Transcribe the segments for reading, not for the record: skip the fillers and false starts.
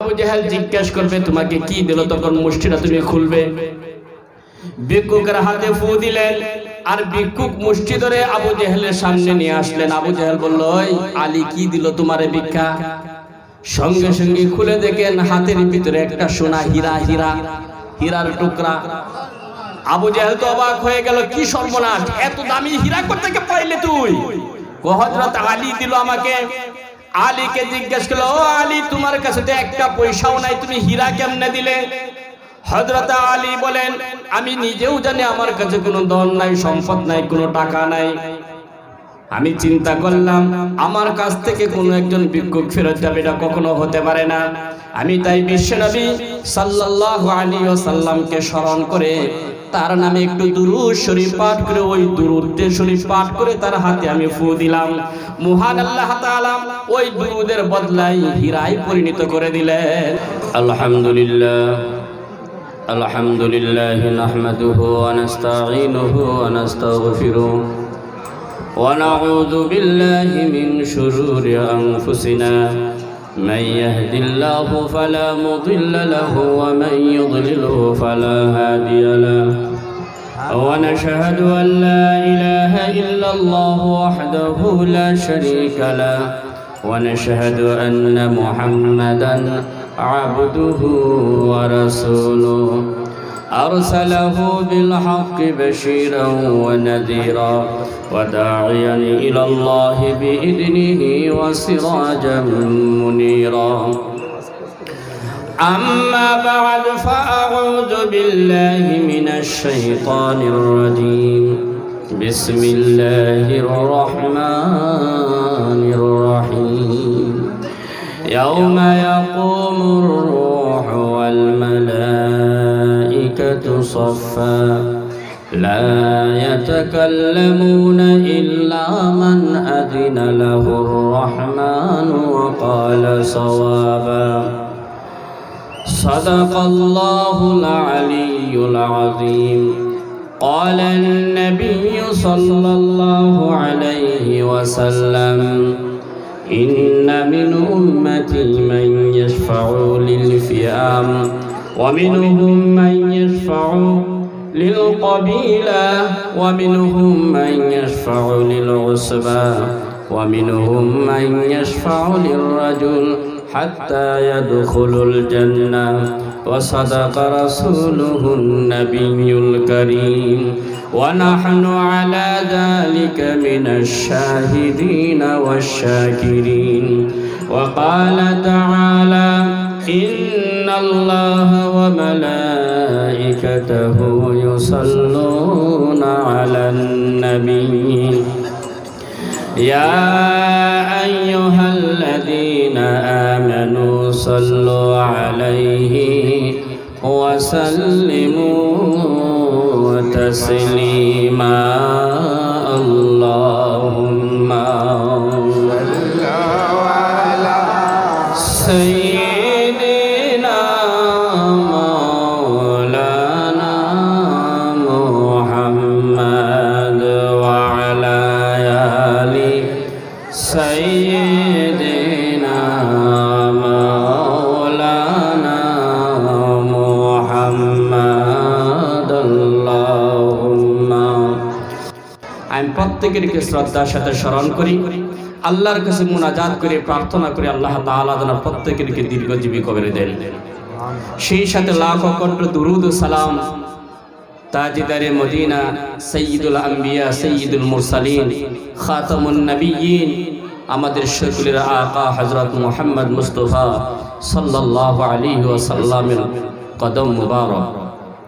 আবু জেহেল জিজ্ঞেস করবে তোমাকে কি দিল, তখন মুষ্টিটা তুমি খুলবে। ভিক্ষুকের হাতে ফু দিলেন আর ভিক্ষুক মুষ্টি ধরে আবু জেহেলের সামনে নিয়ে আসলেন। আবু জেহেল বলল, ওই আলী কি দিল তোমারে ভিক্ষা? সঙ্গে সঙ্গে খুলে দেখেন হাতের ভিতরে একটা সোনা হীরার টুকরা। আবু জেহেল তো অবাক হয়ে গেল, কি সর্বনাশ, এত দামি হীরা কোত্থেকে পাইলে তুই? হযরত আলী দিল আমাকে। আলীকে জিজ্ঞেস করলো, ও আলী তোমার কাছে তো একটা পয়সাও নাই, তুমি হীরা কেমনে দিলে? হযরত আলী বলেন, আমি নিজেও জানি আমার কাছে কোনো ধন নাই, সম্পদ নাই, কোনো টাকা নাই। আমি চিন্তা করলাম আমার কাছ থেকে কোনো একজন ভিক্ষুক ফেরত যাবে, এটা কখনো হতে পারে না। আমি তাই বিশ্বনবী সাল্লাল্লাহু আলাইহি ওয়াসাল্লামকে স্মরণ করে তার নামে একটু দুরূদ শরীফ পাঠ করে, ওই দুরূদ শরীফ পাঠ করে তার হাতে আমি ফু দিলাম। মহান আল্লাহ তাআলা ওই দুরূদের বদলাই হীরায় পরিণত করে দিলেন। আলহামদুলিল্লাহ নাহমাদুহু ওয়া নাস্তাঈনুহু ওয়া নাস্তাগফিরুহু ওয়া নাউযু বিল্লাহি মিন শুরুরি আনফুসিনা মান ইয়াহদিল্লাহু ফালা মুদিল্লা লাহু ওয়া মান ইউদ্লিলহু ফালা হাদিয়া লাহু ওয়া নাশহাদু আন লা ইলাহা ইল্লাল্লাহু ওয়াহদাহু লা শারীকা লাহু ওয়া নাশহাদু আন্না মুহাম্মাদান عبده ورسوله أرسله بالحق بشيرا ونذيرا وداعيا إلى الله بإذنه وسراجا منيرا أما بعد فأعوذ بالله من الشيطان الرجيم بسم الله الرحمن الرحيم يوم يقوم الروح والملائكة صفا لا يتكلمون إلا من أذن له الرحمن وقال صوابا صدق الله العلي العظيم قال النبي صلى الله عليه وسلم إن من أمتي من يشفع للفئام ومنهم من يشفع للقبيلة ومنهم من يشفع للعصبة ومنهم من يشفع للرجل حتى يدخل الجنة وصدق رسوله النبي الكريم ونحن على ذلك من الشاهدين والشاكرين وقال تعالى إن الله وملائكته يصلون على النبي يا أيها الذين آمنوا صلوا عليه وسلموا تسليما اللهم صل على سيدنا مولانا محمد وعلى آل سيدنا مولانا محمد আমি প্রত্যেকেরকে শ্রদ্ধার সাথে স্মরণ করি, আল্লাহর কাছে মুনাজাত করে প্রার্থনা করি আল্লাহ তাআলা যেন প্রত্যেকেরকে দীর্ঘজীবী করে দেন। সেই সাথে লাখো কোটি দুরুদ ও সালাম তাজদারে মদিনা সাইয়্যিদুল আম্বিয়া সাইয়্যিদুল মুরসালিন খাতামুন নবিয়্যিন আমাদের সকলের আকা হযরত মুহাম্মদ মুস্তাফা সাল্লাল্লাহু আলাইহি ওয়াসাল্লামের কদম মুবারক,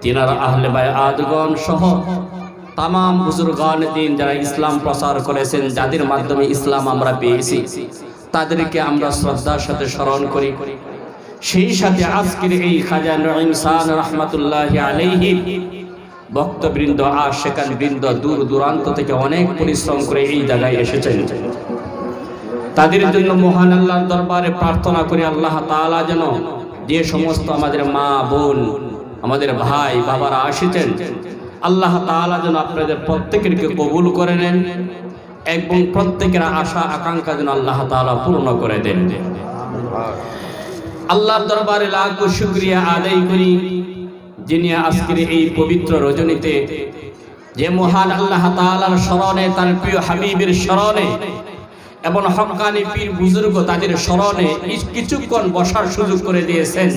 তিনার আহলে বায়াতগণ সহ তামাম বুজুর্গান দিন যারা ইসলাম প্রচার করেছেন, যাদের মাধ্যমে ইসলাম আমরা পেয়েছি, তাদেরকে আমরা শ্রদ্ধার সাথে স্মরণ করি। সেই সাথে আজকের এই খাজা নঈম সান রাহমাতুল্লাহি আলাইহি ভক্তবৃন্দ আশিকান বৃন্দ দূর দূরান্ত থেকে অনেক পরিশ্রম করে এই জায়গায় এসেছেন। তাদের জন্য মহান আল্লাহর দরবারে প্রার্থনা করি আল্লাহ তাআলা যেন যে সমস্ত আমাদের মা বোন আমাদের ভাই বাবারা এসেছেন, আল্লাহ তাআলা যেন আপনাদের প্রত্যেকেরকে কবুল করে নেন এবং প্রত্যেকের আশা আকাঙ্ক্ষা যেন আল্লাহ তাআলা পূর্ণ করে দেন। আল্লাহর দরবারে লাখ শুকরিয়া আদায় করি যিনি আজকের এই পবিত্র রজনীতে যে মহান আল্লাহ তাআলার স্মরণে, তার প্রিয় হাবিবের স্মরণে এবং হক্কানি পীর বুজুর্গ তাদের স্মরণে কিছুক্ষণ বসার সুযোগ করে দিয়েছেন,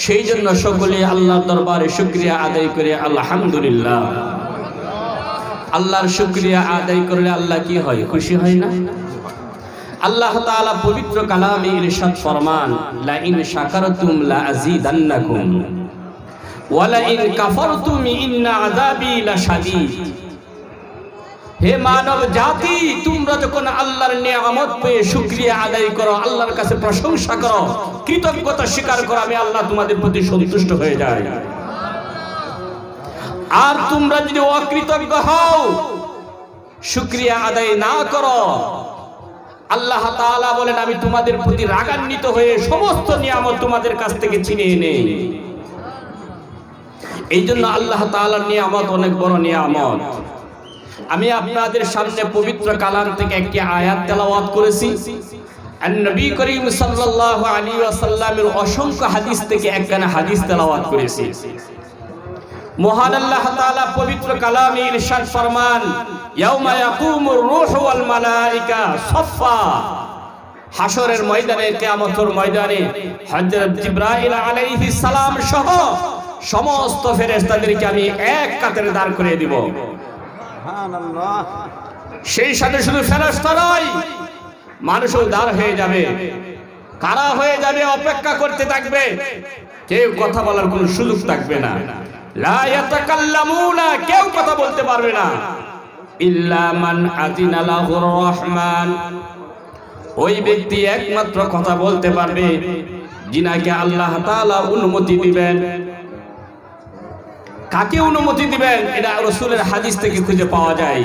সেই জন্য সকলে আল্লাহর দরবারে শুকরিয়া আদায় করে আলহামদুলিল্লাহ। আল্লাহর শুকরিয়া আদায় করলে আল্লাহ কি হয়? খুশি হয় না? আল্লাহ তাআলা পবিত্র কালামে ইরশাদ ফরমান, লা ইন শাকারতুম লা আযীদান্নাকুম ওয়া লা ইন কাফারতুম ইন্না আযাবি লাশাদীদ। হে মানব জাতি, তোমরা যখন আল্লাহর নিয়ামত পেয়ে শুকরিয়া আদায় করো, আল্লাহর কাছে প্রশংসা করো, কৃতজ্ঞতা স্বীকার করো, আমি আল্লাহ তোমাদের প্রতি সন্তুষ্ট হয়ে যাই। আর তোমরা যদি অকৃতজ্ঞ হও, শুকরিয়া আদায় না করো, আল্লাহ তাআলা বলেন আমি তোমাদের প্রতি রাগান্বিত হয়ে সমস্ত নিয়ামত তোমাদের কাছ থেকে ছিনিয়ে নেই। এই জন্য আল্লাহ তাআলার নিয়ামত অনেক বড় নিয়ামত। আমি আপনাদের সামনে পবিত্র কালাম থেকে একটি আয়াত তেলাওয়াত করেছি। নবী করিম সাল্লাল্লাহু আলাইহি ওয়াসাল্লামের অসংখ্য হাদিস থেকে একখানা হাদিস তেলাওয়াত করেছি। মহান আল্লাহ তাআলা পবিত্র কালামে ইরশাদ ফরমান, ইয়াউমা ইয়াকুমুর রূহু ওয়াল মালায়েকা সাফফা। হাশরের ময়দানে, কিয়ামতের ময়দানে হযরত জিবরাইল আলাইহিস সালাম সহ সমস্ত ফেরেশতাদেরকে আমি এক কাতারে দাঁড় করিয়ে দিব। সুবহানাল্লাহ। সেই সাথে শুধু ফেরেশতা নয়, মানুষও দাঁড় হয়ে যাবে, কারা হয়ে যাবে, অপেক্ষা করতে থাকবে, কেউ কথা বলার কোনো সুযোগ থাকবে না। লা ইয়াতাকাল্লামুনা, কেউ কথা বলতে পারবে না। ইল্লা মান আযিনা লাহুর রহমান, ওই ব্যক্তি একমাত্র কথা বলতে পারবে যিনাকে আল্লাহ তাআলা অনুমতি দিবেন। কাকে অনুমতি দিবেন? এটা রাসূলের হাদিস থেকে খুঁজে পাওয়া যায়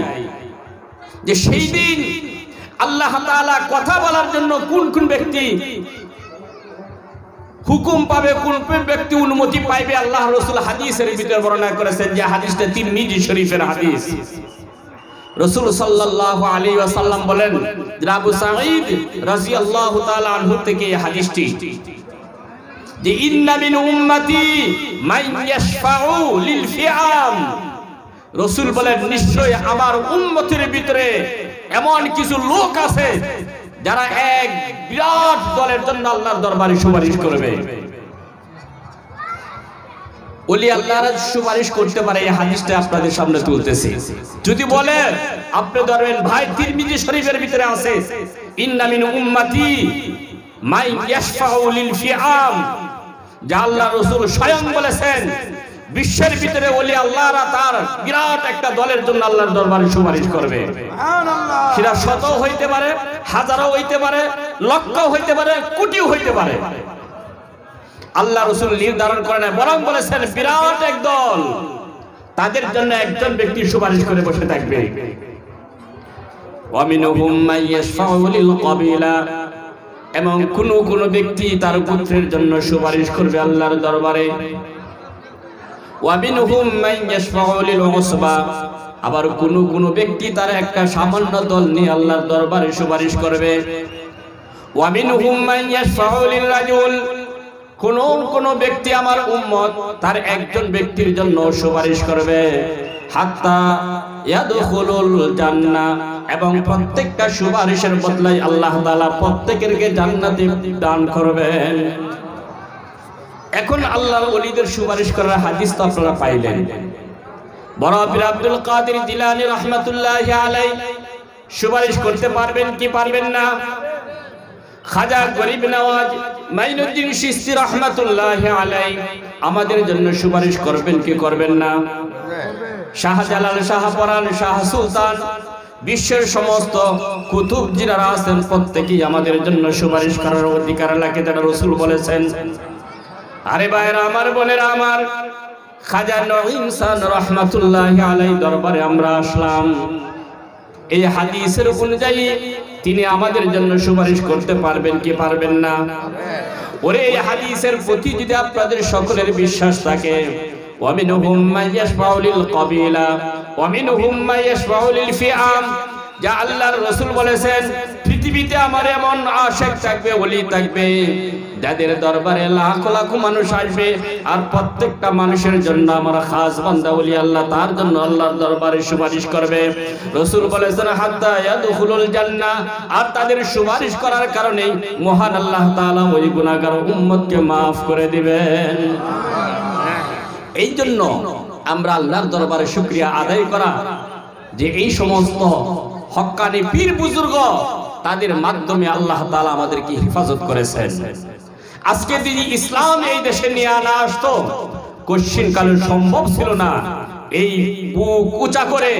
যে সেই দিন আল্লাহ তাআলা কথা বলার জন্য কোন কোন ব্যক্তি হুকুম পাবে, কোন কোন ব্যক্তি অনুমতি পাইবে, আল্লাহ রাসূল হাদিসের ভিতরে বর্ণনা করেছেন, যে হাদিসটা তিরমিজি শরীফের হাদিস। রাসূল সাল্লাল্লাহু আলাইহি ওয়াসাল্লাম বলেন, আবু সাঈদ রাদিয়াল্লাহু তাআলা আনহু থেকে এই হাদিসটি, যে ইন্না মিন উম্মতি মান ইয়াশফাউ লিল ফিআম। রাসূল বলেন, নিশ্চয় আমার উম্মতের ভিতরে এমন কিছু লোক আছে যারা এক বিরাট দলের জন্য আল্লাহর দরবারে সুপারিশ করবে। ওলি আল্লাহরা সুপারিশ করতে পারে, এই হাদিসটা আপনাদের সামনে তুলতেছি। যদি বলে আপনি ধরবেন, ভাই তিরমিজি শরীফের ভিতরে আছে, ইন্না মিন উম্মতি মান ইয়াশফাউ লিল ফিআম, যা আল্লাহ রাসূল স্বয়ং বলেছেন বিশ্বের ভিতরে ওলি আল্লাহরা তার বিরাট একটা দলের জন্য আল্লাহর দরবারে সুপারিশ করবে। সুবহানাল্লাহ। সেটা শত হইতে পারে, হাজারও হইতে পারে, লক্ষ হইতে পারে, কোটিও হইতে পারে। আল্লাহ রাসূল নির্ধারণ করেন না, বরং বলেছেন বিরাট এক দল, তাদের জন্য একজন ব্যক্তি সুপারিশ করে বসে থাকবে। ওয়া মিনহুম মান ইয়াশফাউ লিল ক্বাবিলা, এবং কোন কোন ব্যক্তি তার পুত্রের জন্য সুপারিশ করবে আল্লাহর দরবারে। ওয়া মিনহুম মান ইয়াশফাউ লিল উসবা, আবার কোন কোন ব্যক্তি তার একটা সামান্য দল নিয়ে আল্লাহর দরবারে সুপারিশ করবে। ওয়া মিনহুম মান ইয়াশফাউ লিল রাজুল, কোন কোন ব্যক্তি আমার উম্মত তার একজন ব্যক্তির জন্য সুপারিশ করবে। হাত্তা ইয়াদখুলুল জান্নাহ, এবং প্রত্যেকটা সুপারিশের বদলায় আল্লাহ তাআলা প্রত্যেকেরকে জান্নাতে দান করবেন। এখন আল্লাহর ওলিদের সুপারিশ করার হাদিস তো আপনারা পাইলেন। বড় পীর আব্দুল কাদের জিলানী রাহমাতুল্লাহি আলাইহি সুপারিশ করতে পারবেন কি পারবেন না? খাজা গরিব নওয়াজ মাইনুদ্দিন চিশতি রাহমাতুল্লাহি আলাইহি আমাদের জন্য সুপারিশ করবেন কি করবেন না? শাহজালাল, শাহপরান, শাহ সুলতান, বিশ্বের সমস্ত কুতুব যারা আছেন প্রত্যেকেই আমাদের জন্য সুপারিশ করার অধিকার রাখে, যেটা রাসূল বলেছেন। আরে ভাইরা আমার, বোনেরা আমার, খাজা নঈম সান রাহমাতুল্লাহি আলাইহি দরবারে আমরা আসলাম। এই হাদিসের অনুযায়ী তিনি আমাদের জন্য সুপারিশ করতে পারবেন কি পারবেন না? ওরে এই হাদিসের প্রতি যদি আপনাদের সকলের বিশ্বাস থাকে, ওয়া মিনহুম মান ইয়াশফাউ লিল ক্বাবিলা ওয়া মিনহুম মান ইয়াশফাউ লিল ফিআম, যা আল্লাহর রাসূল বলেছেন পৃথিবীতে আমার এমন আশিক থাকবে, ওলি থাকবে, যাদের দরবারে লাখ লাখ মানুষ আসবে, আর প্রত্যেকটা মানুষের জন্য আমার খাস বান্দা ওলি আল্লাহ তার জন্য আল্লাহর দরবারে সুপারিশ করবে। রাসূল বলেছেন হাত্তা ইয়াদখুলুল জান্নাহ, আর তাদের সুপারিশ করার কারণে মহান আল্লাহ তাআলা ওই গুনাহগার উম্মতকে maaf করে দিবেন। এই জন্য আমরা আল্লাহর দরবারে শুকরিয়া আদায় করা যে এই সমস্ত হক্কানি পীর বুজুর্গ তাদের মাধ্যমে আল্লাহ তাআলা আমাদেরকে হেফাজত করেছেন। আজকে যদি ইসলাম এই দেশে নিয়ে আনা আসতো, কোশ্চিন কালে সম্ভব ছিল না। এই বুক উঁচা করে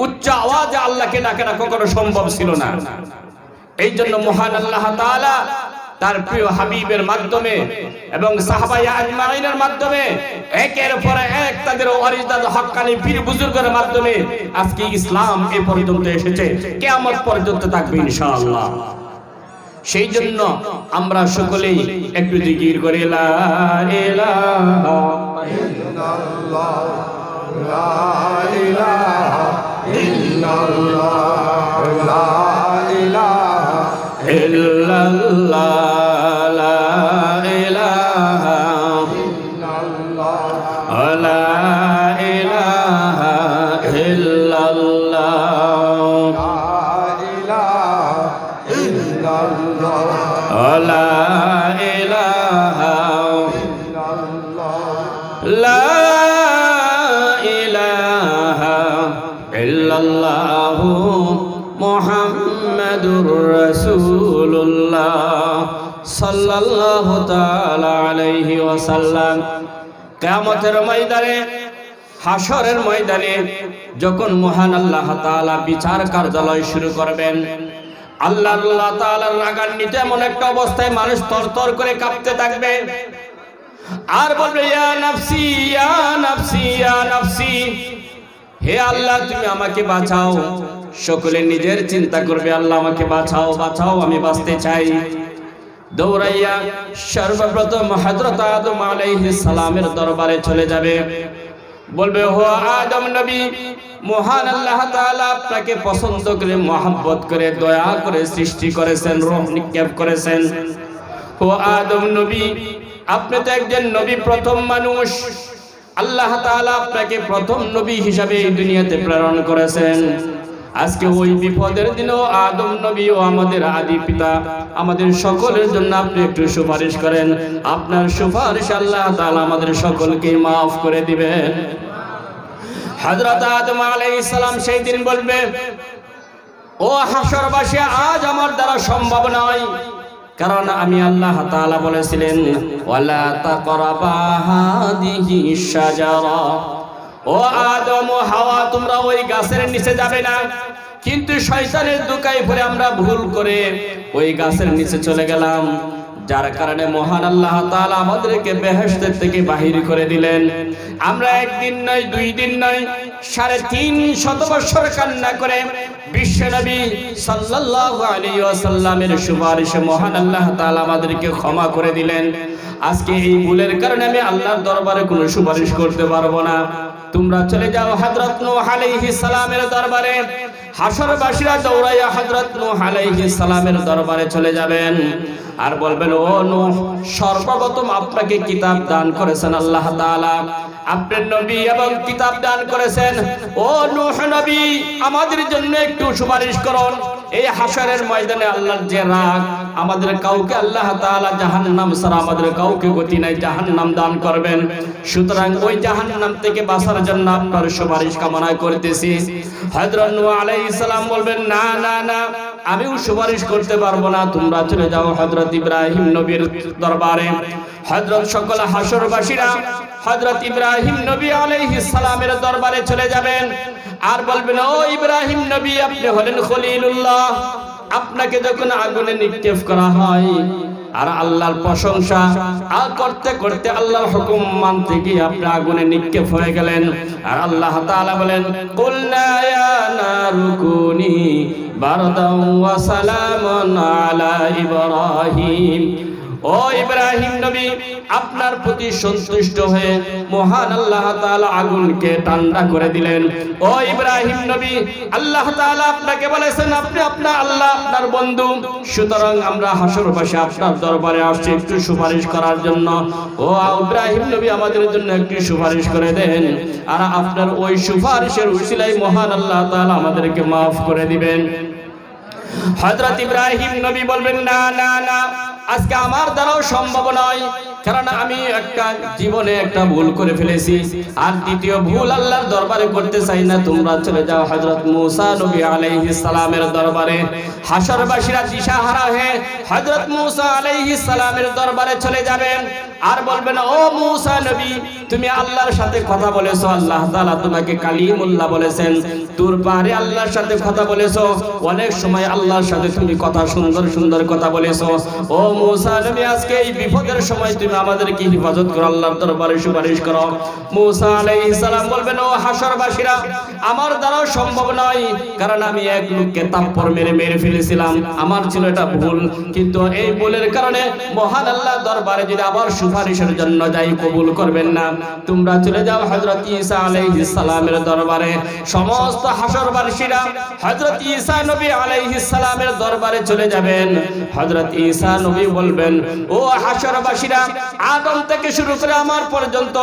উচ্চ আওয়াজে আল্লাহকে ডাকা কখনো সম্ভব ছিল না। এই জন্য মহান আল্লাহ তাআলা তার প্রিয় হাবিবের মাধ্যমে এবং সাহাবায়ে আজমাইনের মাধ্যমে একের পর এক তাদের ওয়ারিসদার হক্কানি পীর বুজুর্গের মাধ্যমে আজকে ইসলাম এই পর্যন্ত এসেছে, কিয়ামত পর্যন্ত থাকবে ইনশাআল্লাহ। সেই জন্য আমরা সকলেই একটু জিকির করি লা ইলাহা ইল্লাল্লাহ, লা ইলাহা ইল্লাল্লাহ, লা ইলাহা ইল্লাল্লাহ, লা ইলাহা ইল্লাল্লাহ, লা ইলাহা ইল্লাল্লাহ, লা ইলাহা লা ইলাহা ইল্লাল্লাহু মুহাম্মাদুর রাসূলুল্লাহ সাল্লাল্লাহু তাআলা আলাইহি ওয়াসাল্লাম। কিয়ামতের ময়দানে, হাশরের ময়দানে যখন মহান আল্লাহ তাআলা বিচার কার্যালয় শুরু করবেন, আল্লাহ তাআলার রাগান্বিত এমন একটা অবস্থায় মানুষ তরতর করে কাঁপতে থাকবে আর বলবে ইয়া নাফসি ইয়া নাফসি ইয়া নাফসি, হে আল্লাহ তুমি আমাকে বাঁচাও। সকলে নিজের চিন্তা করবে, আল্লাহ আমাকে বাঁচাও বাঁচাও, আমি বাঁচতে চাই। দৌড়াইয়া সর্বপ্রথম হযরত আদম আলাইহিস সালামের দরবারে চলে যাবে, বলবে ও আদম নবী, মহান আল্লাহ তাআলা আপনাকে পছন্দ করে, মহব্বত করে, দয়া করে সৃষ্টি করেছেন, রূহ নিক্ষেপ করেছেন। ও আদম নবী, আপনি তো একজন নবী, প্রথম মানুষ। আল্লাহ তাআলা আপনাকে প্রথম নবী হিসাবে এই দুনিয়াতে প্রেরণ করেছেন। আজকে ওই বিপদের দিনেও আদম নবী ও আমাদের আদি পিতা, আমাদের সকলের জন্য আপনি একটু সুপারিশ করেন। আপনার সুপারিশ আল্লাহ তাআলা আমাদের সকলকে maaf করে দিবেন। হযরত আদম আলাইহিস সালাম সেই দিন বলবে, ও হাশরবাসী, আজ আমার দ্বারা সম্ভব নয়, কারণ আমি আল্লাহ তাআলা বলেছিলেন ওয়ালা তাকরাবা হাদিহি শাজারা, ও আদম ও হাওয়া তোমরা ওই গাছের নিচে যাবে না। কিন্তু শয়তানের ধোঁকায় পড়ে আমরা ভুল করে ওই গাছের নিচে চলে গেলাম, যার কারণে মহান আল্লাহ তাআলা আমাদেরকে বেহেশত থেকে বাহির করে দিলেন। আমরা একদিন নয়, দুই দিন নয়, ৩৫০ বছর কান্না করে বিশ্বনবী সাল্লাল্লাহু আলাইহি ওয়াসাল্লামের সুপারিশে মহান আল্লাহ তাআলা আমাদেরকে ক্ষমা করে দিলেন। আজকে এই ভুলের কারণে আমি আল্লাহর দরবারে কোনো সুপারিশ করতে পারবো না। তোমরা চলে যাও হযরত নূহ আলাইহিস সালামের দরবারে। হাশরবাসীরা দৌড়াইয়া হযরত নূহ আলাইহিস সালামের দরবারে চলে যাবেন আর বলবেন, ও নূহ, সর্বপ্রথম আপনাকে কিতাব দান করেছেন আল্লাহ তাআলা, আপনার নবী এবং কিতাব দান করেছেন। ও নূহ নবী, আমাদের জন্য একটু সুপারিশ করুন। এই হাশরের ময়দানে আল্লাহর যে রাগ, আমাদের কাউকে আল্লাহ তাআলা জাহান্নাম ছাড়া আমাদের কাউকে গতি নাই, জাহান্নাম দান করবেন। সুতরাং ওই জাহান্নাম থেকে বাঁচার জন্য আপনার সুপারিশ কামনা করতেছি। হযরত নূহ আলাইহিস সালাম বলবেন, না না না, আমিও সুপারিশ করতে পারবো না, তোমরা চলে যাও হযরত ইব্রাহিম নবীর দরবারে। হযরত সকল হাশরবাসীরা হযরত ইব্রাহিম নবী আলাইহিস সালামের দরবারে চলে যাবেন আর বলবেন, ও ইব্রাহিম নবী, আপনি হলেন খলিলুল্লাহ। আপনাকে যখন আগুনে নিক্ষেপ করা হয় আর আল্লাহর প্রশংসা করতে করতে আল্লাহর হুকুম মানতে গিয়ে আপনি আগুনে নিক্ষেপ হয়ে গেলেন। আর আল্লাহ তাআলা বলেন, কুলনা ইয়া নারু কুনি বারদান ওয়া সালামান আলা ইব্রাহিম ও ইব্রাহিম নবী আপনার প্রতি সন্তুষ্ট হয়ে মহান আল্লাহ তাআলা আগুনকে ঠান্ডা করে দিলেন। ও ইব্রাহিম নবী আল্লাহ তাআলা আপনাকে বলেছেন আপনি আপনার আল্লাহ আপনার বন্ধু, সুতরাং আমরা হাসরবাসী আপনার দরবারে আসছি একটু সুপারিশ করার জন্য। ও ইব্রাহিম নবী আমাদের জন্য একটু সুপারিশ করে দেন, আর আপনার ওই সুপারিশের উসিলায় মহান আল্লাহ তাআলা আমাদেরকে মাফ করে দিবেন। হযরত ইব্রাহিম নবী বলবেন না না না, আজকে আমার দ্বারাও সম্ভব নয়, কারণ আমি একটা জীবনে একটা ভুল করে ফেলেছি, আর দ্বিতীয় ভুল আল্লাহর দরবারে করতে চাই না। তোমরা চলে যাও হযরত মূসা নবী আলাইহিস সালামের দরবারে। হাসরবাসীরা দিশাহারা হয়ে হযরত মূসা আলাইহিস সালামের দরবারে চলে যাবেন আর বলবেন ও মূসা নবী তুমি আল্লাহর সাথে কথা বলেছো, আল্লাহ তাআলা তোমাকে কালিমুল্লাহ বলেছেন, তুর পাহাড়ে আল্লাহর সাথে কথা বলেছো, অনেক সময় আল্লাহর সাথে তুমি কথা সুন্দর সুন্দর কথা বলেছো। ও মূসা নবী আজকে এই বিপদের সময় তুমি আমাদেরকে হেফাজত করো, আল্লাহর দরবারে সুপারিশ করো। মূসা আলাইহিস সালাম বলবেন ও হাসরবাসীরা আমার দ্বারাও সম্ভব নয়, কারণ আমি এক লোককে থাপ্পড় মেরে ফেলেছিলাম, আমার ছিল এটা ভুল, কিন্তু এই ভুলের কারণে মহান আল্লাহর দরবারে যদি আবার সুপারিশের জন্য যাই কবুল করবেন না। তোমরা চলে যাও হযরত ঈসা আলাইহিস সালামের দরবারে। সমস্ত হাসরবাসীরা হযরত ঈসা নবী আলাইহিস সালামের দরবারে চলে যাবেন। হযরত ঈসা নবী বলবেন ও হাসরবাসীরা আদম থেকে শুরু করে আমার পর্যন্ত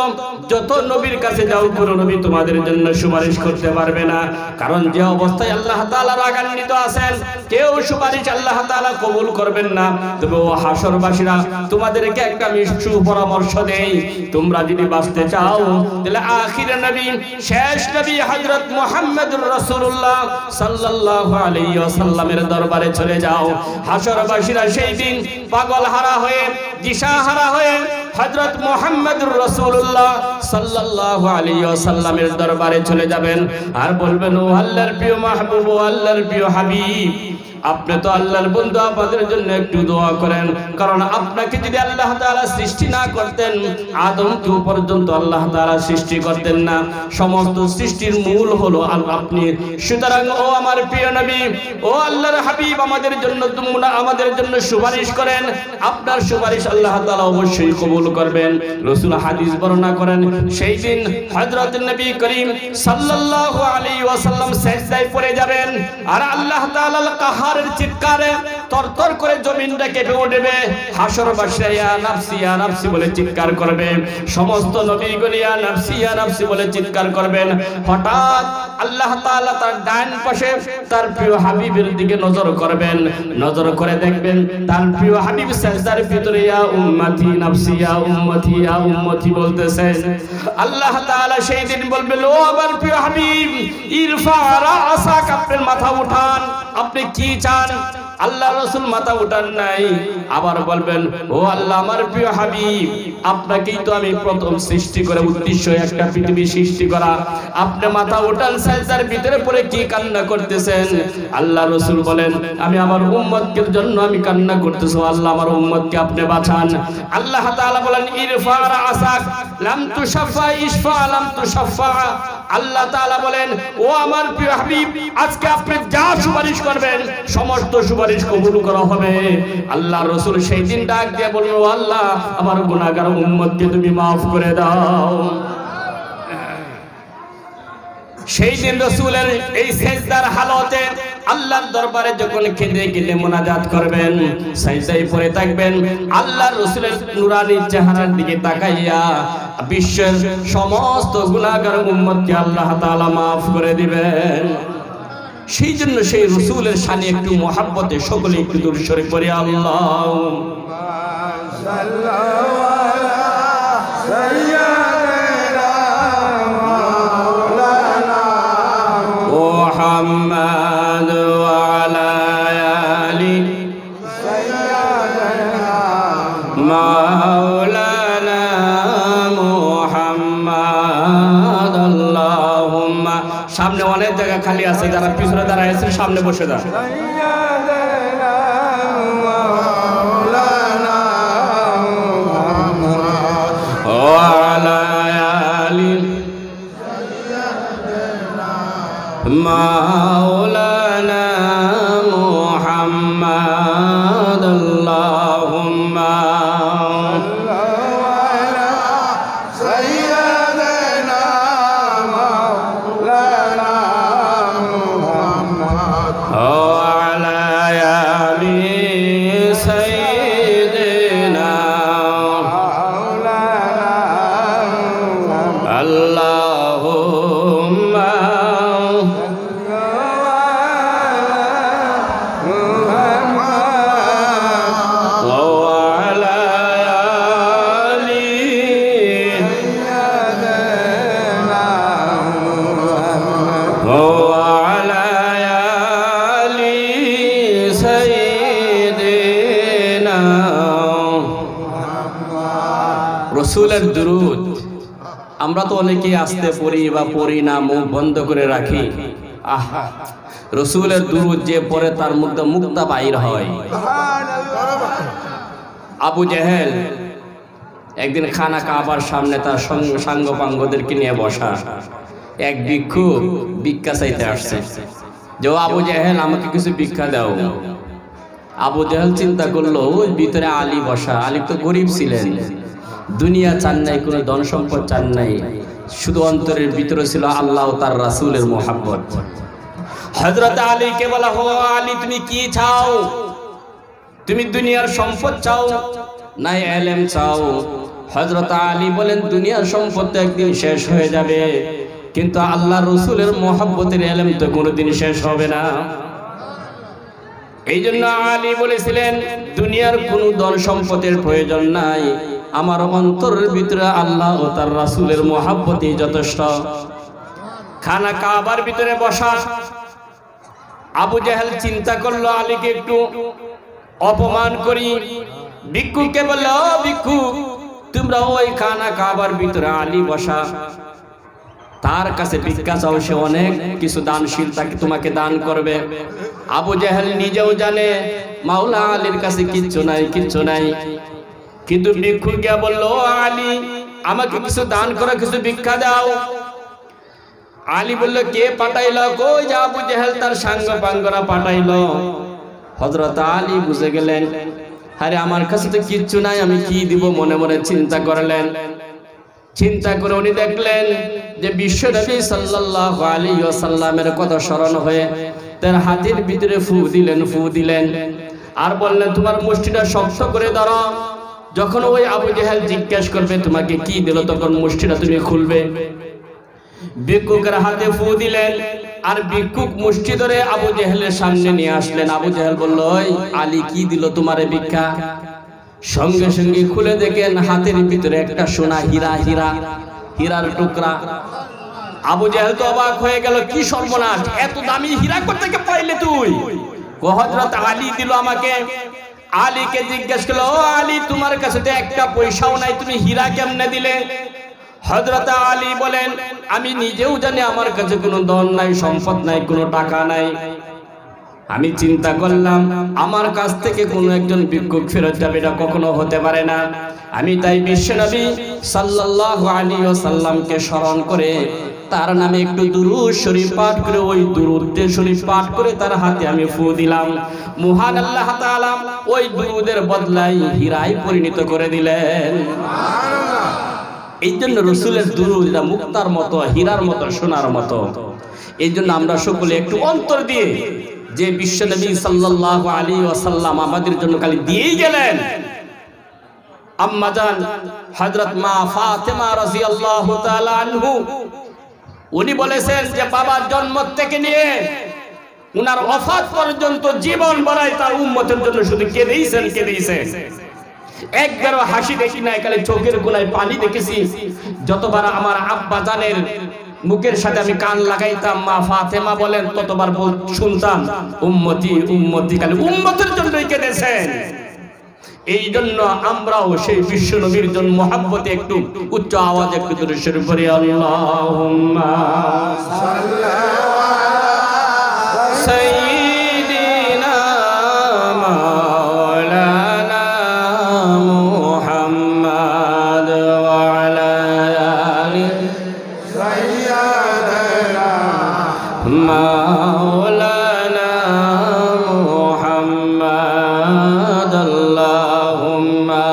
যত নবীর কাছে যাও পুরো নবী তোমাদের জন্য সুপারিশ করতে পারবে না, কারণ যে অবস্থায় আল্লাহ তাআলা রাগান্বিত আছেন কেউ সুপারিশ আল্লাহ তাআলা কবুল করবেন না। তবে ও হাসরবাসীরা তোমাদেরকে একটা মিষ্টি পরামর্শ দেই, তোমরা যদি বাঁচতে চাও তাহলে আখির নবী শেষ নবী হযরত মুহাম্মদুর রাসূলুল্লাহ সাল্লাল্লাহু আলাইহি ওয়াসাল্লামের দরবারে চলে যাও। হাসরবাসীরা সেই দিন পাগল হারা হয়ে দিশাহারা হয়ে হযরত মুহাম্মদুর রাসূলুল্লাহ সাল্লাল্লাহু আলাইহি ওয়াসাল্লামের দরবারে চলে যাবেন আর বলবেন ও আল্লাহর প্রিয় মাহবুব, ও আল্লাহর প্রিয় হাবিব, আপনি তো আল্লাহর বন্ধু, আমাদের জন্য একটু দোয়া করেন, কারণ আপনাকে যদি আল্লাহ তাআলা সৃষ্টি না করতেন আদমকে পর্যন্ত আল্লাহ তাআলা সৃষ্টি করতেন না, সমস্ত সৃষ্টির মূল হলো আপনি। সুতরাং ও আমার প্রিয় নবী, ও আল্লাহর হাবিব, আমাদের জন্য তোমরা আমাদের জন্য সুপারিশ করেন, আপনার সুপারিশ আল্লাহ তাআলা অবশ্যই কবুল করবেন। রাসূল হাদিস বর্ণনা করেন সেই দিন হযরত নবী করিম সাল্লাল্লাহু আলাইহি ওয়াসাল্লাম সিজদায় পড়ে যাবেন আর আল্লাহ তাআলার কাহারের চিৎকারে তরতর করে জমিনটা কেঁপে উঠবে। হাসরবাসীরা ইয়া নাফসি ইয়া নাফসি বলে চিৎকার করবে, সমস্ত নবীগণ ইয়া নাফসি ইয়া নাফসি বলে চিৎকার করবেন। হঠাৎ আল্লাহ তাআলা তার ডান পাশে তার প্রিয় হাবিবের দিকে নজর করবেন, নজর করে দেখবেন তার প্রিয় হাবিব সিজদার ভিতরে ইয়া উম্মতি নাফসি ইয়া উম্মতি ইয়া উম্মতি বলতেছেন। আল্লাহ তাআলা সেই দিন বলবেন ও আমার প্রিয় হাবিব ইরফা রাসাক, আপনার মাথা উঠান, আপনি কি চান? আল্লাহ রাসূল মাথা উঠান নাই, আবার বলবেন ও আল্লাহ আমার প্রিয় হাবিব আপনাকেই তো আমি প্রথম সৃষ্টি করে উদ্দেশ্য একটা পৃথিবী সৃষ্টি করা, আপনি মাথা উঠান, সিজদার ভিতরে পড়ে কি কান্না করতেছেন? আল্লাহ রাসূল বলেন আমি আমার উম্মতের জন্য আমি কান্না করতেছি, আল্লাহ আমার উম্মতকে আপনি বাঁচান। আল্লাহ তাআলা বলেন ইরফা রাসাক লাম তুশফা ইশফা লাম তুশফা। আল্লাহ তাআলা বলেন ও আমার প্রিয় হাবিব আজকে আপনি যা সুপারিশ করবেন সমস্ত সুপারিশ কবুল করা হবে। আল্লাহ রাসূল সেই দিন ডাক দিয়ে বলল ও আল্লাহ আমার গুনাহগার উম্মতকে তুমি maaf করে দাও। সেই দিন রাসূলের এই সিজদার হালতে আল্লাহর দরবারে যখন কেঁদে কেঁদে মুনাজাত করবেন, সিজদায় পড়ে থাকবেন, আল্লাহর রাসূলের নুরানি চেহারার দিকে তাকাইয়া বিশ্বের সমস্ত গুনাহগার উম্মতকে আল্লাহ তাআলা maaf করে দিবেন। সেই জন্য সেই রাসূলের শানে একটু মহব্বতে সকলে একটু দরুদ শরীফ পড়ি আল্লাহুম্মা সাল্লাল্লাহু আলা সাইয়্যিদিনা মাওলানা মুহাম্মদ ওয়া আলা আলি সাইয়্যিদিনা মাওলানা মুহাম্মদ। আল্লাহুম্মা সামনে অনেক জায়গা খালি আছে, যারা পিছনে দাঁড়ায় আছেন সামনে বসে যান। মাওলানা মুহাম্মদ আল্লাহুম্মা রসুলের দুরূদ আমরা তো অনেকেই আসতে পড়ি বা পড়ি না, মুখ বন্ধ করে রাখি। রসুলের দুরূদ যে পড়ে তার মধ্যে মুক্তা বাইর হয়। আবু জেহেল একদিন খানা কাবার সামনে তার সাঙ্গ পাঙ্গদেরকে নিয়ে বসা, এক ভিক্ষু ভিক্ষা চাইতে আসছে যে আবু জেহেল আমাকে কিছু ভিক্ষা দাও। আবু জেহেল চিন্তা করলো ওই ভিতরে আলী বসা, আলী তো গরিব ছিলেন, দুনিয়া চান নাই, কোনো ধন সম্পদ চান নাই, শুধু অন্তরের ভিতরে ছিল আল্লাহ ও তার রাসূলের মোহাব্বত। হযরত আলীকে বলা, হো আলী তুমি কি চাও? তুমি দুনিয়ার সম্পদ চাও না ইলম চাও? হযরত আলী বলেন দুনিয়ার সম্পদ তো একদিন শেষ হয়ে যাবে, কিন্তু আল্লাহ রসুলের মোহাব্বতের ইলম তো কোনোদিন শেষ হবে না। এই জন্য আলী বলেছিলেন দুনিয়ার কোনো ধন সম্পদের প্রয়োজন নাই, আমার অন্তরের ভিতরে আল্লাহ ও তার রাসূলের মোহাব্বতই যথেষ্ট। খানা কাবার ভিতরে বসা আবু জেহেল চিন্তা করলো আলীকে একটু অপমান করি। ভিক্ষুককে বলল, ভিক্ষু তোমরা ওই খানা কাবার ভিতরে আলী বসা, তার কাছে ভিক্ষা চাও, সে অনেক কিছু দানশীল, তাকে তোমাকে দান করবে। আবু জেহেল নিজেও জানে মাওলা আলীর কাছে কিচ্ছু নাই, কিচ্ছু নাই, কিন্তু ভিক্ষুকে বলল আলী আমাকে কিছু দান করো, কিছু ভিক্ষা দাও। আলী বলল কে পাঠাইল? কই যে আবু জেহেল তার সাঙ্গ পাঙ্গরা পাঠাইল। হযরত আলী বুঝে গেলেন আরে আমার কাছে তো কিচ্ছু নাই, আমি কি দিব? মনে মনে চিন্তা করলেন। চিন্তা করে উনি দেখলেন যে বিশ্বনবী সাল্লাল্লাহু আলাইহি ওয়াসাল্লামের কথা স্মরণ হয়ে তার হাতের ভিতরে ফু দিলেন আর বললেন তোমার মুষ্টিটা শক্ত করে ধরো, যখন ওই আবু জেহেল জিজ্ঞেস করবে তোমাকে কি দিল, তখন মুষ্টিটা তুমি খুলবে। ভিক্ষুকের হাতে ফু দিলেন আর ভিক্ষুক মুষ্টি ধরে আবু জেহেলের সামনে নিয়ে আসলেন। আবু জেহেল বলল ওই আলী কি দিল তোমারে ভিক্ষা? সঙ্গে সঙ্গে খুলে দেখেন হাতের ভিতরে একটা সোনা হীরার টুকরা। আবু জেহেল তো অবাক হয়ে গেল, কি সর্বনাশ, এত দামি হীরা কোথেকে পাইলে তুই? হযরত আলী দিল আমাকে। আলীকে জিজ্ঞেস করলো ও আলী তোমার কাছে তো একটা পয়সাও নাই, তুমি হীরা কেমনে দিলে? হযরত আলী বলেন আমি নিজেও জানি আমার কাছে কোনো ধন নাই, সম্পদ নাই, কোনো টাকা নাই। আমি চিন্তা করলাম আমার কাছ থেকে কোনো একজন ভিক্ষুক ফেরত যাবে, এটা কখনো হতে পারে না। আমি তাই বিশ্বনবী সাল্লাল্লাহু আলাইহি ওয়াসাল্লামকে স্মরণ করে তার নামে একটু দুরূদ শরীফ পাঠ করে, ওই দুরূদ শরীফ পাঠ করে তার হাতে আমি ফু দিলাম। মহান আল্লাহ তাআলা ওই দুরূদের বদলায় হীরায় পরিণত করে দিলেন। এই জন্য রসুলের দুরূদ এটা মুক্তার মতো, হীরার মতো, সোনার মতো। এই জন্য আমরা সকলে একটু অন্তর দিয়ে যে বিশ্বনবী সাল্লাল্লাহু আলাইহি ওয়াসাল্লাম আমাদের জন্য খালি দিয়েই গেলেন। আম্মা জান হযরত মা ফাতেমা রাদিয়াল্লাহু তাআলা আনহু উনি বলেছেন যে বাবার জন্ম থেকে নিয়ে উনার ওফাত পর্যন্ত জীবন ভরাই তার উম্মতের জন্য শুধু কেঁদেইছেন। একবারও হাসি দেখি নাই, খালি চোখের কোণায় পানি দেখেছি। যতবার আমার আব্বা জানের মুখের সাথে আমি কান লাগাইতাম মা ফাতেমা বলেন, ততবার শুনতাম উম্মতি উম্মতি, খালি উম্মতের জন্যই কেঁদেছেন। এই জন্য আমরাও সেই বিশ্ব নবীর জন্য মহব্বতে একটু উচ্চ আওয়াজে একটু দরুদ শরীফ পড়ি। আল্লাহুম্মা সাল্লি আলা সাইয়্যিদিনা মাওলানা মুহাম্মদ ওয়া আলা আলি সাইয়্যিদিনা মাওলানা মুহাম্মদ। আল্লাহুম্মা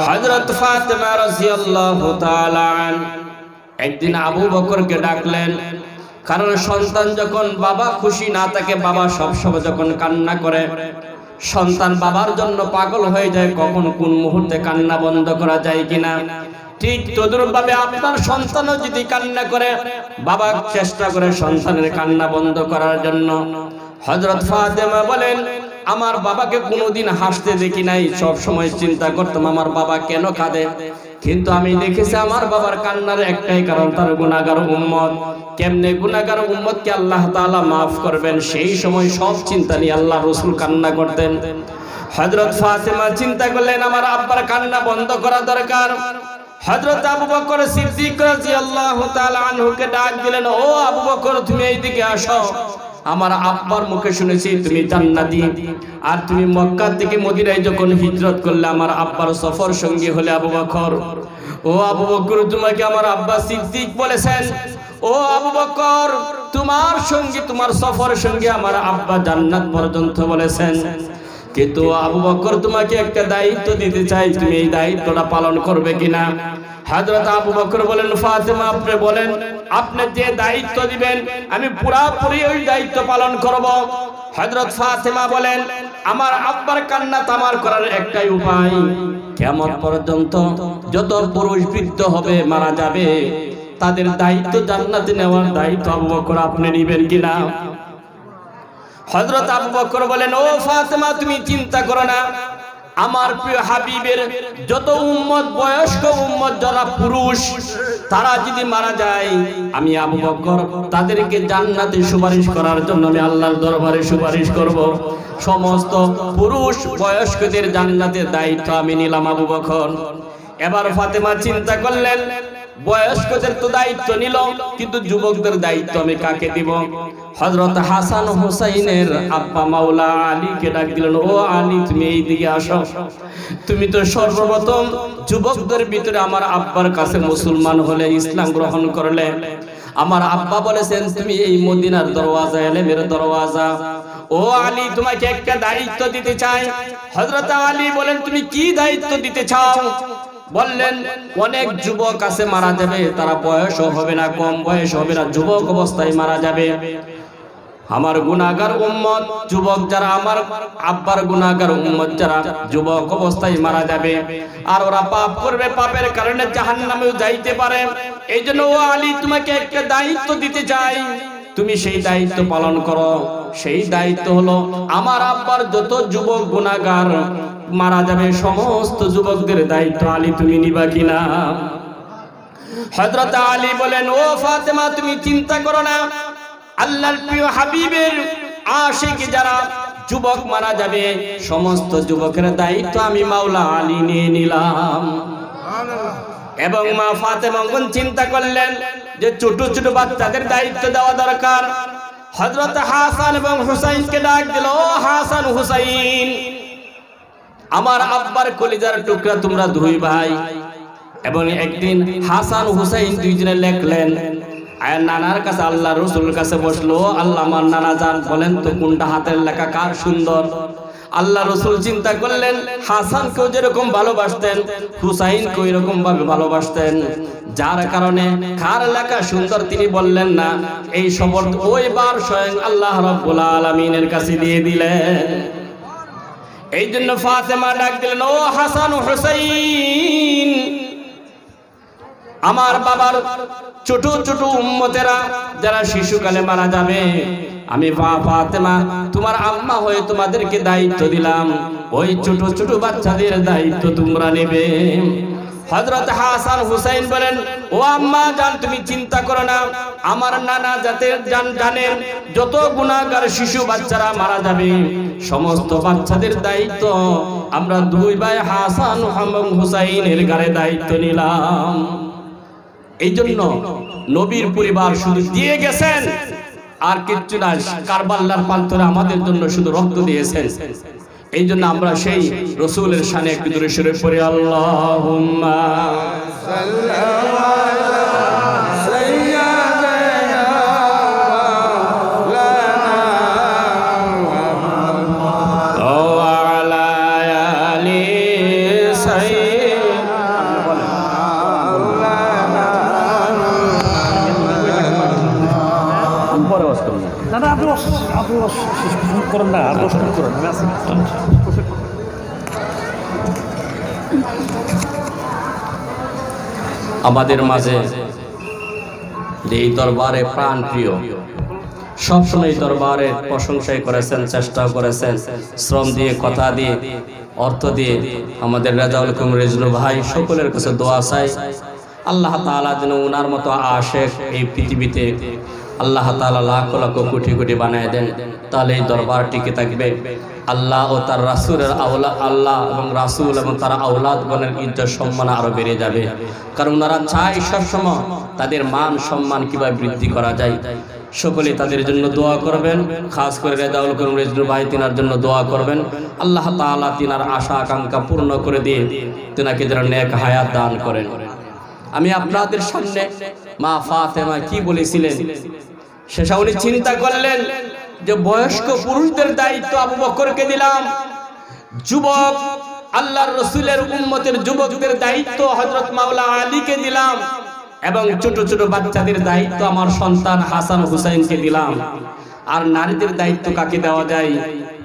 হযরত ফাতেমা রাদিয়াল্লাহু তাআলা আনহা একদিন আবু বকরকে ডাকলেন, কারণ সন্তান যখন বাবা খুশি না থাকে, বাবা সবসময় যখন কান্না করে, সন্তান বাবার জন্য পাগল হয়ে যায়, কখন কোন মুহূর্তে কান্না বন্ধ করা যায় কিনা। ঠিক তদ্রূপভাবে আপনার সন্তানও যদি কান্না করে, বাবা চেষ্টা করে সন্তানের কান্না বন্ধ করার জন্য। হযরত ফাতেমা বলেন, আমার বাবাকে কোনোদিন হাসতে দেখি নাই, সব সময় চিন্তা করতাম আমার বাবা কেন কাঁদে। কিন্তু আমি দেখেছি আমার বাবার কান্নার একটাই কারণ, তার গুনাহগার উম্মত। কেমনে গুনাহগার উম্মতকে আল্লাহ তাআলা মাফ করবেন, সেই সময় সব চিন্তা নিয়ে আল্লাহ রাসূল কান্না করতেন। হযরত ফাতেমা চিন্তা করলেন আমার আব্বার কান্না বন্ধ করা দরকার। হযরত আবু বকর সিদ্দিক রাদিয়াল্লাহু তাআলা আনহুকে ডাক দিলেন, ও আবু বকর তুমি এইদিকে আসো। আমার আব্বার মুখে শুনেছি তুমি জান্নাতি, আর তুমি মক্কা থেকে মদিনায় যখন হিজরত করলে আমার আব্বার সফর সঙ্গী হলে আবু বকর। ও আবু বকর তোমাকে আমার আব্বা সিদ্দিক বলেছেন। ও আবু বকর তোমার সঙ্গী, তোমার সফর সঙ্গী আমার আব্বা জান্নাত পর্যন্ত বলেছেন। কিন্তু আবু বকর তোমাকে একটা দায়িত্ব দিতে চাই, তুমি এই দায়িত্বটা পালন করবে কিনা? হযরত আবু বকর বলেন, ফাতেমা আপনি বলেন, আপনি যে দায়িত্ব দিবেন আমি পুরোপুরি ওই দায়িত্ব পালন করব। হযরত ফাতেমা বলেন, আমার আব্বার কান্না তামার করার একটাই উপায়, কিয়ামত পর্যন্ত যত পুরুষ বৃদ্ধ হবে মারা যাবে তাদের দায়িত্ব জান্নাতে নেওয়ার দায়িত্ব আবু বকর আপনি নেবেন কিনা? হযরত আবু বকর বলেন, ও ফাতেমা তুমি চিন্তা করো না, আমার প্রিয় হাবিবের যত উম্মত, বয়স্ক উম্মত যারা পুরুষ, তারা যদি মারা যায় আমি আবু বকর তাদেরকে জান্নাতে সুপারিশ করার জন্য আমি আল্লাহর দরবারে সুপারিশ করব। সমস্ত পুরুষ বয়স্কদের জান্নাতের দায়িত্ব আমি নিলাম আবু বকর। এবার ফাতেমা চিন্তা করলেন, বয়স্কদের তো দায়িত্ব নিল, কিন্তু যুবকদের দায়িত্ব আমি কাকে দিব? হযরত হাসান হুসাইনের আব্বা মাওলা আলীকে ডাক দিলেন, ও আলী তুমি এইদিকে আসো। তুমি তো সর্বপ্রথম যুবকদের ভিতরে আমার আব্বার কাছে মুসলমান হলে, ইসলাম গ্রহণ করলে। আমার আব্বা বলেছেন তুমি এই মদিনার দরওয়াজা, ইলমের দরওয়াজা। ও আলী তোমাকে একটা দায়িত্ব দিতে চাই। হযরত আলী বলেন, তুমি কি দায়িত্ব দিতে চাও? বললেন, অনেক যুবক আছে মারা যাবে, তারা বয়সও হবে না, কম বয়স হবে না, যুবক অবস্থায় মারা যাবে। আমার গুনাহগার উম্মত যুবক যারা, আমার আব্বার গুনাহগার উম্মত যারা যুবক অবস্থায় মারা যাবে, আর ওরা পাপ করবে, পাপের কারণে জাহান্নামেও যাইতে পারে। এইজন্য ও আলী তোমাকে একটা দায়িত্ব দিতে চাই, তুমি সেই দায়িত্ব পালন করো। সেই দায়িত্ব হলো আমার আব্বার যত যুবক গুনাহগার মারা যাবে সমস্ত যুবকদের দায়িত্ব আলী তুমি নিবা কিনা? হযরত আলী বলেন, ও ফাতেমা তুমি চিন্তা করো না, আল্লাহর প্রিয় হাবিবের আশিক যারা যুবক মারা যাবে সমস্ত যুবকের দায়িত্ব আমি মাওলা আলী নিয়ে নিলাম। এবং মা ফাতেমা চিন্তা করলেন যে ছোট ছোট বাচ্চাদের দায়িত্ব দেওয়া দরকার। হযরত হাসান এবং হুসাইনকে ডাক দিল, ও হাসান হুসাইন আমার আব্বার কলিজার টুকরা তোমরা দুই ভাই। এবং একদিন হাসান হুসাইন দুইজনে লেখলেন, আর নানার কাছে আল্লাহ রাসূলের কাছে বসলো, আল্লাহ আমার নানা জান বলেন তো কোনটা হাতের লেখা কার সুন্দর? আল্লাহ রাসূল চিন্তা করলেন হাসানকেও যেরকম ভালোবাসতেন হুসাইনকেও এরকম ভাবে ভালোবাসতেন, যার কারণে কার লেখা সুন্দর তিনি বললেন না, এই সবর ওইবার স্বয়ং আল্লাহ রাব্বুল আলামিনের কাছে দিয়ে দিলেন। এই জন্য ফাতেমা ডাক দিলেন, ও হাসান হুসাইন আমার বাবার ছোট ছোট উম্মতেরা যারা শিশুকালে মারা যাবে, আমি ফাতেমা তোমার আম্মা হয়ে তোমাদেরকে দায়িত্ব দিলাম, ওই ছোট ছোট বাচ্চাদের দায়িত্ব তোমরা নেবে। হযরত হাসান হুসাইন বলেন, ও আম্মা জান তুমি চিন্তা করো না, আমার নানা জানেন যত গুনাহগার শিশু বাচ্চারা মারা যাবে সমস্ত বাচ্চাদের দায়িত্ব আমরা দুই ভাই হাসান এবং হুসাইনের ঘাড়ে দায়িত্ব নিলাম। এই জন্য নবীর পরিবার শুধু দিয়ে গেছেন আর কিচ্ছু না, কারবালার প্রান্তরে আমাদের জন্য শুধু রক্ত দিয়েছেন। এই জন্য আমরা সেই রাসূলের শানে একটু দূরে সরে পড়ি, আল্লাহুম্মা সাল্লি আলা সাইয়্যিদিনা মাওলানা ওয়া আলা আলি না না আপনি করেন না, আপনি করেন, আমি আছি। আমাদের মাঝে এই দরবারে প্রাণ প্রিয়, সবসময় দরবারের প্রশংসাই করেছেন, চেষ্টাও করেছেন, শ্রম দিয়ে, কথা দিয়ে, অর্থ দিয়ে। আমাদের রেজাউল করিম রেজনু ভাই, সকলের কাছে দোয়া চাই আল্লাহ তাআলা যেন ওনার মতো আশেক এই পৃথিবীতে আল্লাহ তাআলা লাখ লাখ কোটি কোটি বানায় দেন, তাহলে এই দরবার টিকে থাকবে। আল্লাহ ও তার রাসূলের আল্লাহ এবং রাসূল এবং তার আওলাদগণের ইজ্জত সম্মান আরো বেড়ে যাবে, কারণ ওনারা চায় সবসময় তাদের মান সম্মান কিভাবে বৃদ্ধি করা যায়। সকলে তাদের জন্য দোয়া করবেন, খাস করে রেজাউল করিম রেজনু ভাই তিনার জন্য দোয়া করবেন। আল্লাহ তাআলা তিনার আশা আকাঙ্ক্ষা পূর্ণ করে দিয়ে তিনাকে যেন নেক হায়াত দান করেন। আমি আপনাদের সামনে মা ফাতেমা কি বলেছিলেন সেটা উনি চিন্তা করলেন যে বয়স্ক পুরুষদের দায়িত্ব আবু বকরকে দিলাম, যুবক আল্লাহর রাসূলের উম্মতের যুবকদের দায়িত্ব হযরত মাওলা আলীকে দিলাম, এবং ছোট ছোট বাচ্চাদের দায়িত্ব আমার সন্তান হাসান হুসাইনকে দিলাম, আর নারীদের দায়িত্ব কাকে দেওয়া যায়?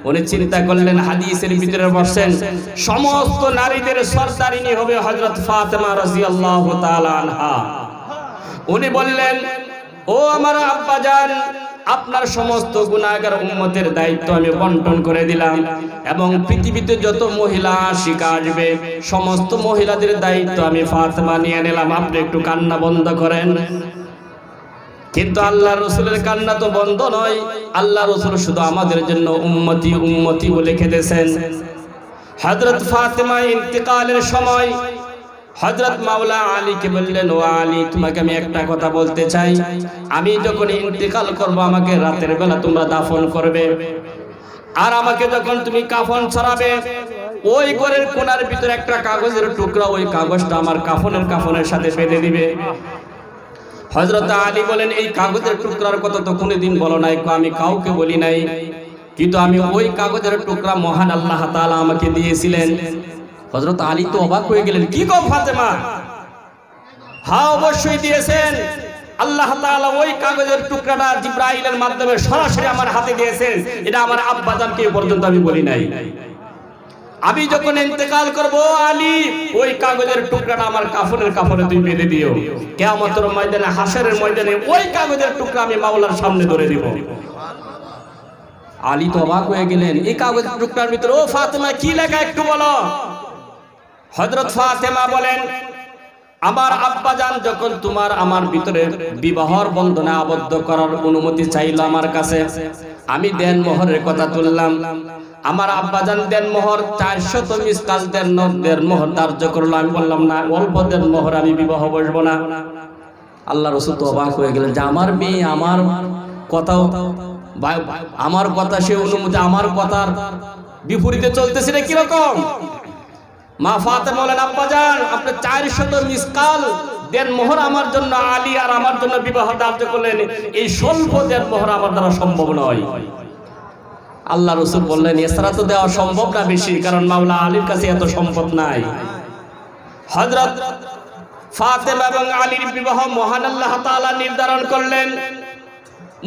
উনি চিন্তা করলেন, হাদিসের ভিতরে বলছেন সমস্ত নারীদের সরদারিনী হবে হযরত ফাতেমা রাদিয়াল্লাহু তাআলা আনহা। উনি বললেন, ও আমার আব্বাজান, আপনার সমস্ত গুনাহগার উম্মতের দায়িত্ব আমি বন্টন করে দিলাম, এবং পৃথিবীতে যত মহিলা আশিকা আসবে সমস্ত মহিলাদের দায়িত্ব আমি ফাতেমা নিয়ে নিলাম। আপনি একটু কান্না বন্ধ করেন। কিন্তু আল্লাহ রাসূলের কান্না তো বন্ধ নয়, আল্লাহ রাসূল শুধু আমাদের জন্য উম্মতি উম্মতি বলে খেতেছেন। হযরত ফাতেমা ইন্তেকালের সময় হযরত মাওলা আলীকে বললেন, ও আলী, তোমাকে আমি একটা কথা বলতে চাই, আমি যখন ইন্তেকাল করব আমাকে রাতের বেলা তোমরা দাফন করবে, আর আমাকে যখন তুমি কাফন ছড়াবে ওই ঘরের কোণার ভিতরে একটা কাগজের টুকরা, ওই কাগজটা আমার কাফনের সাথে বেঁধে দিবে। হযরত আলী বলেন, এই কাগজের টুকরার কথা তো কোনোদিন বলো নাই। আমি কাউকে বলি নাই, কিন্তু আমি ওই কাগজের টুকরা মহান আল্লাহ তাআলা আমাকে দিয়েছিলেন। হযরত আলী তো অবাক হয়ে গেলেন, কি গো ফাতেমা? হ্যাঁ, অবশ্যই দিয়েছেন। আল্লাহ তাআলা ওই কাগজের টুকরাটা জিবরাইলের মাধ্যমে সরাসরি আমার হাতে দিয়েছেন। এটা আমার আব্বাজানকে পর্যন্ত আমি বলি নাই। আমি যখন ইন্তেকাল করব, আলী, ওই কাগজের টুকরাটা আমার কাফনে তুমি বেঁধে দিও। কিয়ামতের ময়দানে, হাসরের ময়দানে ওই কাগজের টুকরা আমি মাওলার সামনে ধরে দিব। আলী তো অবাক হয়ে গেলেন, এই কাগজের টুকরার ভিতরে, ও ফাতেমা, কি লেখা একটু বলো। হযরত ফাতেমা বলেন, আমার আব্বাজান যখন তোমার আমার ভিতরে বিবাহর বন্ধনে আবদ্ধ করার অনুমতি চাইল আমার কাছে, আমি দেন মোহরের কথা তুললাম। আমার আব্বাজান দেন মোহর 400 মিসকাল দেন মোহর ধার্য করলো। আমি বললাম, না, অল্প দেন মোহর, আমি বিবাহ বসবো না। আল্লাহ রাসূল তো অবাক হয়ে গেলেন যে আমার মেয়ে আমার কথা সে অনুমতি আমার কথার বিপরীতে চলতেছে না, কিরকম? মা ফাতেমা বলেন, আব্বাজান, আপনি 400 মিসকাল দেন মোহর আমার জন্য আলী আর আমার জন্য বিবাহ ধার্য করলেন, এই স্বল্প দেন মোহর আমার দ্বারা সম্ভব নয়। আল্লাহ রাসূল বললেন, এছাড়া তো দেওয়া সম্ভব না বেশি, কারণ মাওলা আলীর কাছে এত সম্পদ নাই। হযরত ফাতেমা এবং আলীর বিবাহ মহান আল্লাহ তাআলা নির্ধারণ করলেন।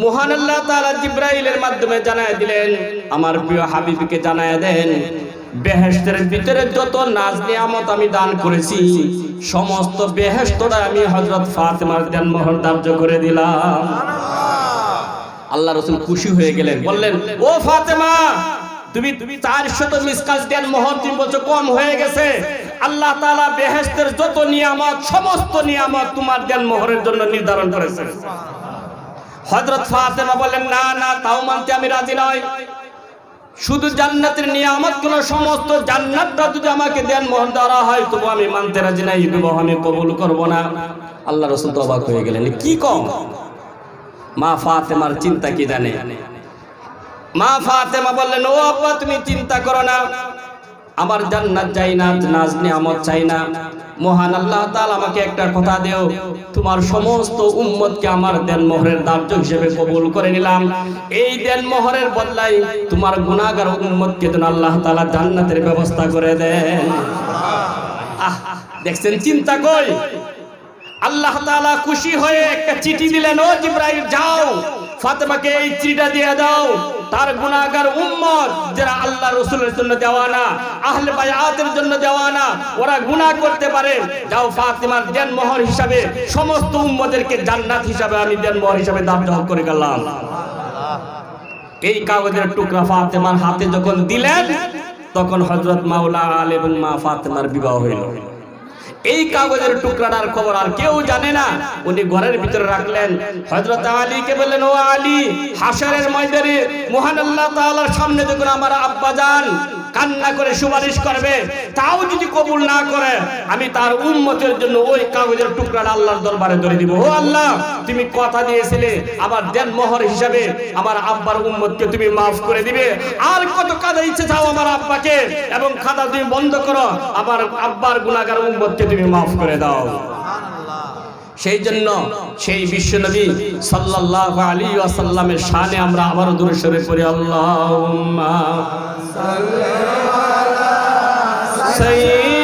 মহান আল্লাহ তাআলা জিবরাইলের মাধ্যমে জানায় দিলেন, আমার প্রিয় হাবিবকে জানায় দেন, বেহেশতের ভিতরে যত নাজ নিয়ামত আমি দান করেছি সমস্ত বেহেশতটা আমি হযরত ফাতেমার দেন মোহর ধার্য করে দিলাম। আল্লাহ রাসূল খুশি হয়ে গেলেন, বললেন, ও ফাতেমা, তুমি 400 মিসকাল দেন মোহর তুমি বলছো কম হয়ে গেছে। আল্লাহ তাআলা বেহেশতের যত নিয়ামত সমস্ত নিয়ামত তোমার দেন মোহরের জন্য নির্ধারণ করেছেন। হযরত ফাতেমা বললেন, না না, তাও মানতে আমি রাজি নই। শুধু জান্নাতের নিয়ামত গুলো, সমস্ত জান্নাতটা যদি আমাকে দেন মোহর দেওয়া হয় তবু আমি মানতে রাজি নাই, বিবাহ আমি কবুল করব না। আল্লাহ রাসূল তো অবাক হয়ে গেলেন, কি কম? মা ফাতেমার চিন্তা কি জানে? মা ফাতেমা বললেন, ও আব্বা, তুমি চিন্তা করো না, আমার জান্নাত চাই না, নাজ নিয়ামত চাই না। মহান আল্লাহ তাআলা আমাকে একটা কথা দেও, তোমার সমস্ত উম্মতকে আমার দেন মোহরের ধার্য হিসেবে কবুল করে নিলাম। এই দেন মোহরের বদলায় তোমার গুনাহগার উম্মতকে যেন আল্লাহ তাআলা জান্নাতের ব্যবস্থা করে দেন। দেখছেন চিন্তা কই? আল্লাহ তাআলা খুশি হয়ে একটা চিঠি দিলেন, ও জিবরাইল, যাও ফাতেমাকে এই চিঠিটা দিয়ে দাও, তার গুনাহগার উম্মত যারা আল্লাহ রাসূলের জন্য দেওয়ানা, আহলে বায়াতের জন্য দেওয়ানা, ওরা গুনাহ করতে পারে। যাও ফাতিমার দেনমোহর হিসাবে সমস্ত উম্মতদেরকে জান্নাত হিসাবে আমি দেনমোহর হিসাবে দান করে গেলাম। এই কাগজের টুকরা ফাতিমার হাতে যখন দিলেন তখন হযরত মাওলা আলী এবং মা ফাতিমার বিবাহ হইল। এই কাগজের টুকরাটার খবর আর কেউ জানে না। উনি ঘরের ভিতরে রাখলেন। হযরত আলীকে বললেন, ও আলী, হাশরের ময়দানে মহান আল্লাহ তাআলার সামনে যখন আমার আব্বা যান কান্না করে সুপারিশ করবে, তাও যদি কবুল না করে আমি তার উম্মতের জন্য ওই কাগজের টুকরাটা আল্লাহর দরবারে ধরে দিব। ও আল্লাহ, তুমি কথা দিয়েছিলে আমার দেনমোহর হিসাবে আমার আব্বার উম্মতকে তুমি মাফ করে দিবে। আর কত কাদা ইচ্ছে চাও আমার আব্বাকে, এবং খাতা তুমি বন্ধ করো, আমার আব্বার গুনাহগার উম্মতকে তুমি মাফ করে দাও। সেই জন্য সেই বিশ্বনবী সাল্লাল্লাহু আলাইহি ওয়াসাল্লামের শানে আমরা আবারও দরুদ শরীফ পড়ি। আল্লাহুম্মা সাল্লি আলা সাইয়্যিদিনা